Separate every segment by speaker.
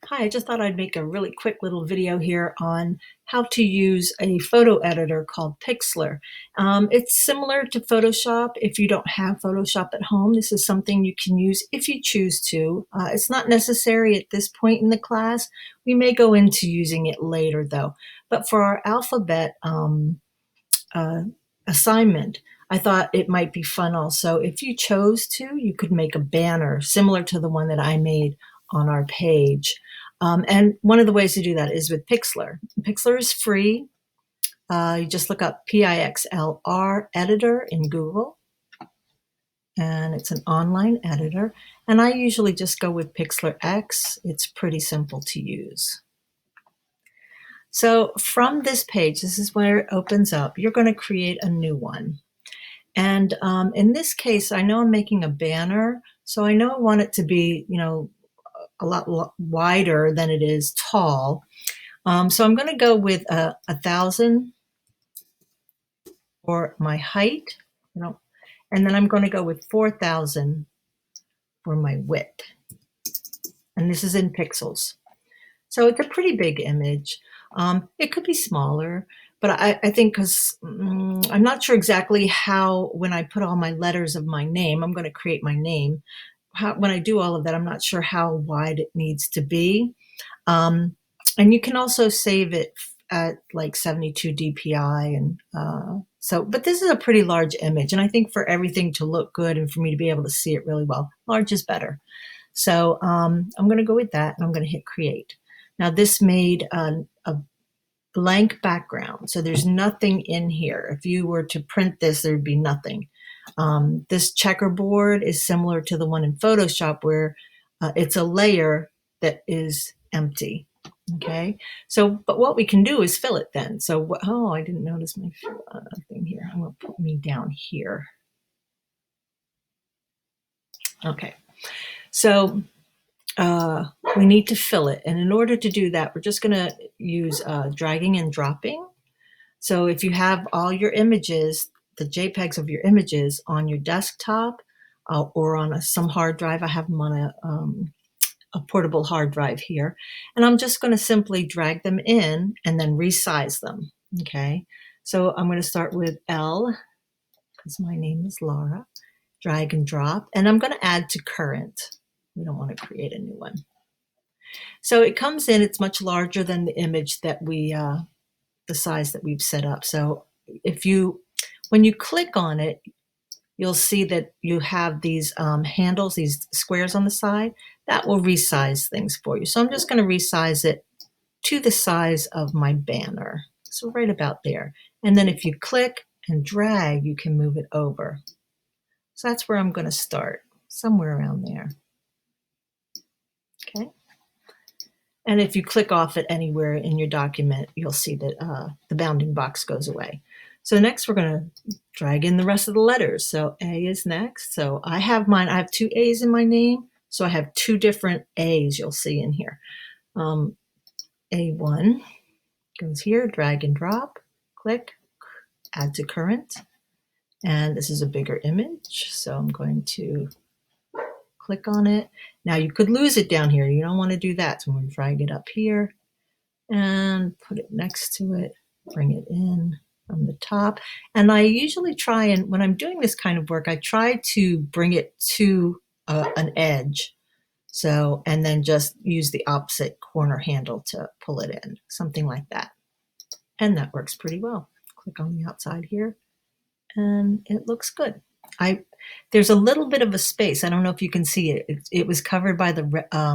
Speaker 1: Hi, I just thought I'd make a really quick little video here on how to use a photo editor called Pixlr. It's similar to Photoshop. If you don't have Photoshop at home, this is something you can use if you choose to. It's not necessary at this point in the class. We may go into using it later though. But for our alphabet uh, assignment, I thought it might be fun also. If you chose to, you could make a banner similar to the one that I made on our page. And one of the ways to do that is with Pixlr. Pixlr is free. You just look up Pixlr editor in Google, and it's an online editor. And I usually just go with Pixlr X. It's pretty simple to use. So from this page, this is where it opens up. You're going to create a new one. And in this case, I know I'm making a banner, so I know I want it to be, a lot wider than it is tall. So I'm going to go with 1,000 for my height, and then I'm going to go with 4,000 for my width. And this is in pixels. So it's a pretty big image. It could be smaller, but I think because I'm not sure exactly how, when I put all my letters of my name, I'm going to create my name. When I do all of that, I'm not sure how wide it needs to be. And you can also save it at like 72 DPI. And but this is a pretty large image. And I think for everything to look good and for me to be able to see it really well, large is better. So I'm going to go with that, and I'm going to hit create. Now this made a blank background, so there's nothing in here. If you were to print this, there'd be nothing. This checkerboard is similar to the one in Photoshop where it's a layer that is empty. Okay, so but what we can do is fill it then. So oh, I didn't notice my thing here. I'm going to put me down here. Okay, so we need to fill it. And in order to do that, we're just going to use dragging and dropping. So if you have all your images, the JPEGs of your images on your desktop or on some hard drive, I have them on a portable hard drive here. And I'm just going to simply drag them in and then resize them. Okay, so I'm going to start with L, because my name is Laura. Drag and drop. And I'm going to add to current. We don't want to create a new one. So it comes in, it's much larger than the image that the size that we've set up. So when you click on it, you'll see that you have these handles, these squares on the side, that will resize things for you. So I'm just going to resize it to the size of my banner. So right about there. And then if you click and drag, you can move it over. So that's where I'm going to start, somewhere around there. Okay. And if you click off it anywhere in your document, you'll see that the bounding box goes away. So next we're going to drag in the rest of the letters. So A is next. So I have mine. I have two A's in my name. So I have two different A's you'll see in here. A1 goes here, drag and drop, click, add to current. And this is a bigger image. So I'm going to click on it. Now you could lose it down here. You don't want to do that. So I'm going to drag it up here and put it next to it, bring it in from the top. And I usually try, and when I'm doing this kind of work, I try to bring it to an edge. So, and then just use the opposite corner handle to pull it in, something like that. And that works pretty well. Click on the outside here and it looks good. There's a little bit of a space. I don't know if you can see it. It was covered by the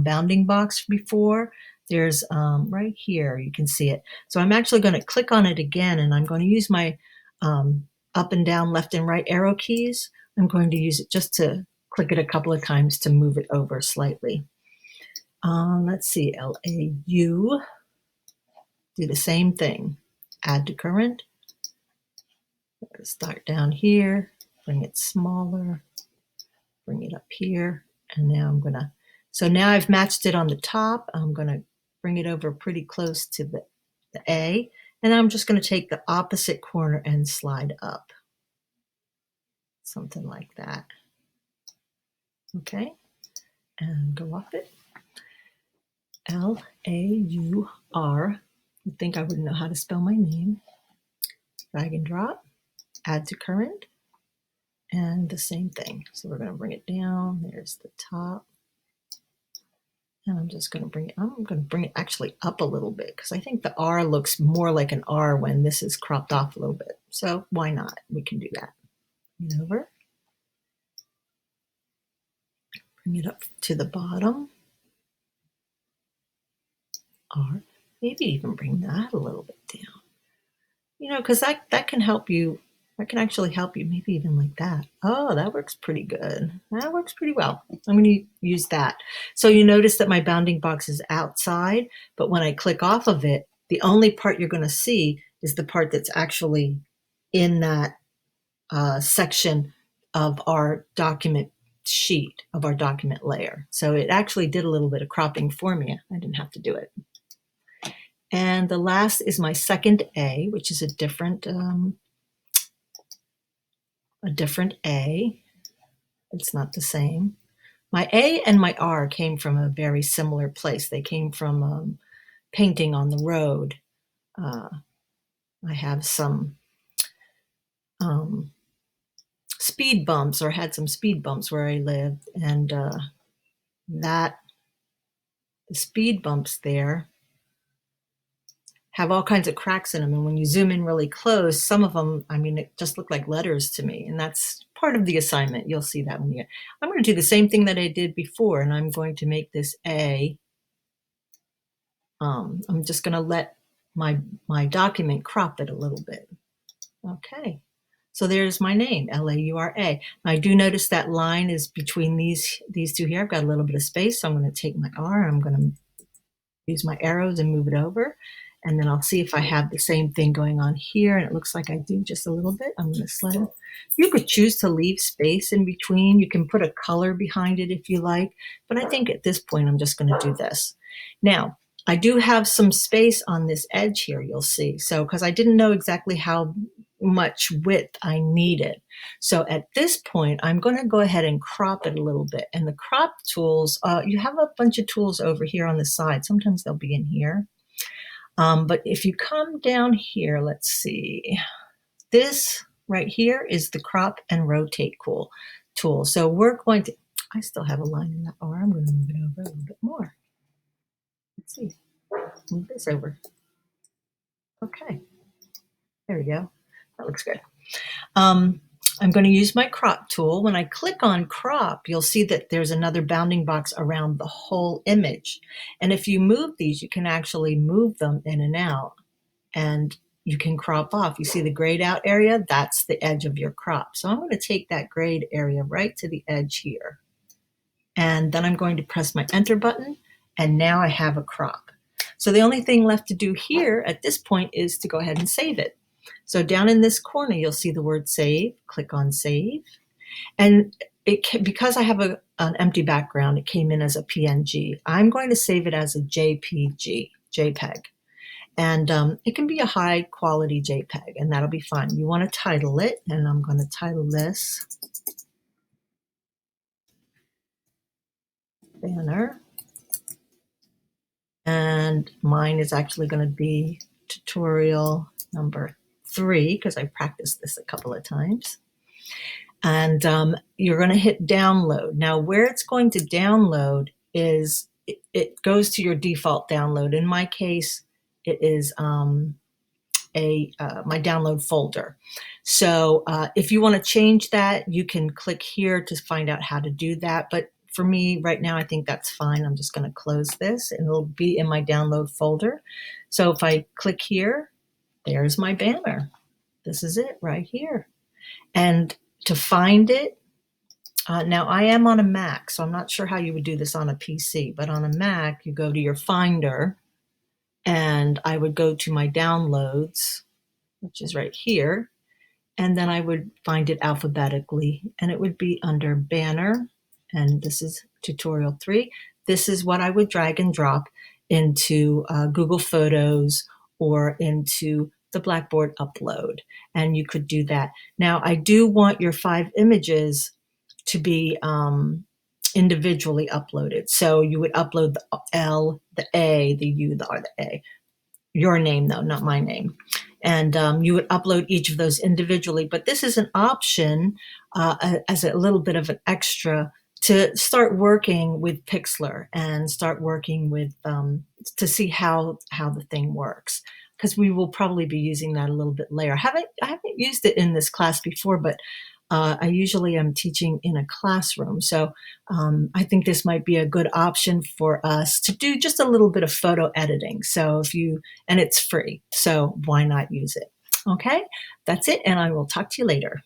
Speaker 1: bounding box before. There's right here, you can see it. So I'm actually going to click on it again, and I'm going to use my up and down, left and right arrow keys. I'm going to use it just to click it a couple of times to move it over slightly. Let's see, LAU. Do the same thing. Add to current. Start down here. Bring it smaller, bring it up here, and now so now I've matched it on the top. I'm going to bring it over pretty close to the A, and I'm just going to take the opposite corner and slide up. Something like that. Okay, and go off it. Laur. You'd think I wouldn't know how to spell my name. Drag and drop, add to current, and the same thing. So we're going to bring it down. There's the top. And I'm just going to bring it actually up a little bit because I think the R looks more like an R when this is cropped off a little bit. So why not? We can do that. Bring it over. Bring it up to the bottom. R. Maybe even bring that a little bit down. You know, because that can help you. That can actually help you, maybe even like that. Oh, that works pretty good. That works pretty well. I'm going to use that. So you notice that my bounding box is outside, but when I click off of it, the only part you're going to see is the part that's actually in that section of our document sheet, of our document layer. So it actually did a little bit of cropping for me. I didn't have to do it. And the last is my second A, which is a different A. It's not the same. My A and my R came from a very similar place. They came from painting on the road. I have some speed bumps, or had some speed bumps where I lived, and the speed bumps there have all kinds of cracks in them. And when you zoom in really close, some of them, I mean, it just looked like letters to me. And that's part of the assignment. You'll see that when you, I'm going to do the same thing that I did before, and I'm going to make this A. I'm just going to let my document crop it a little bit. Okay. So there's my name, Laura. I do notice that line is between these two here. I've got a little bit of space, so I'm going to take my R. I'm going to use my arrows and move it over. And then I'll see if I have the same thing going on here. And it looks like I do just a little bit. I'm going to slide it. You could choose to leave space in between. You can put a color behind it if you like. But I think at this point, I'm just going to do this. Now, I do have some space on this edge here, you'll see. So, because I didn't know exactly how much width I needed. So at this point, I'm going to go ahead and crop it a little bit. And the crop tools, you have a bunch of tools over here on the side. Sometimes they'll be in here. But if you come down here, let's see, this right here is the crop and rotate tool. So we're going to, I still have a line in that R. I'm going to move it over a little bit more. Let's see, move this over. Okay, there we go. That looks good. I'm going to use my crop tool. When I click on crop, you'll see that there's another bounding box around the whole image. And if you move these, you can actually move them in and out, and you can crop off. You see the grayed out area? That's the edge of your crop. So I'm going to take that grayed area right to the edge here. And then I'm going to press my enter button, and now I have a crop. So the only thing left to do here at this point is to go ahead and save it. So down in this corner, you'll see the word save. Click on save. And because I have an empty background, it came in as a PNG. I'm going to save it as a JPEG. And it can be a high quality JPEG, and that'll be fine. You want to title it, and I'm going to title this banner. And mine is actually going to be tutorial number 3, because I practiced this a couple of times. And you're going to hit download. Now, where it's going to download is, it goes to your default download. In my case, it is my download folder. So if you want to change that, you can click here to find out how to do that. But for me right now, I think that's fine. I'm just going to close this, and it'll be in my download folder. So if I click here, there's my banner. This is it right here. And to find it, now I am on a Mac, so I'm not sure how you would do this on a PC, but on a Mac, you go to your Finder, and I would go to my downloads, which is right here, and then I would find it alphabetically, and it would be under banner, and this is tutorial 3. This is what I would drag and drop into Google Photos or into the Blackboard upload, and you could do that. Now, I do want your 5 images to be individually uploaded. So you would upload the L, the A, the U, the R, the A. Your name though, not my name. And you would upload each of those individually. But this is an option as a little bit of an extra to start working with Pixlr and start working with to see how the thing works, because we will probably be using that a little bit later. I haven't used it in this class before, but I usually am teaching in a classroom. So I think this might be a good option for us to do just a little bit of photo editing. So and it's free, so why not use it? Okay, that's it, and I will talk to you later.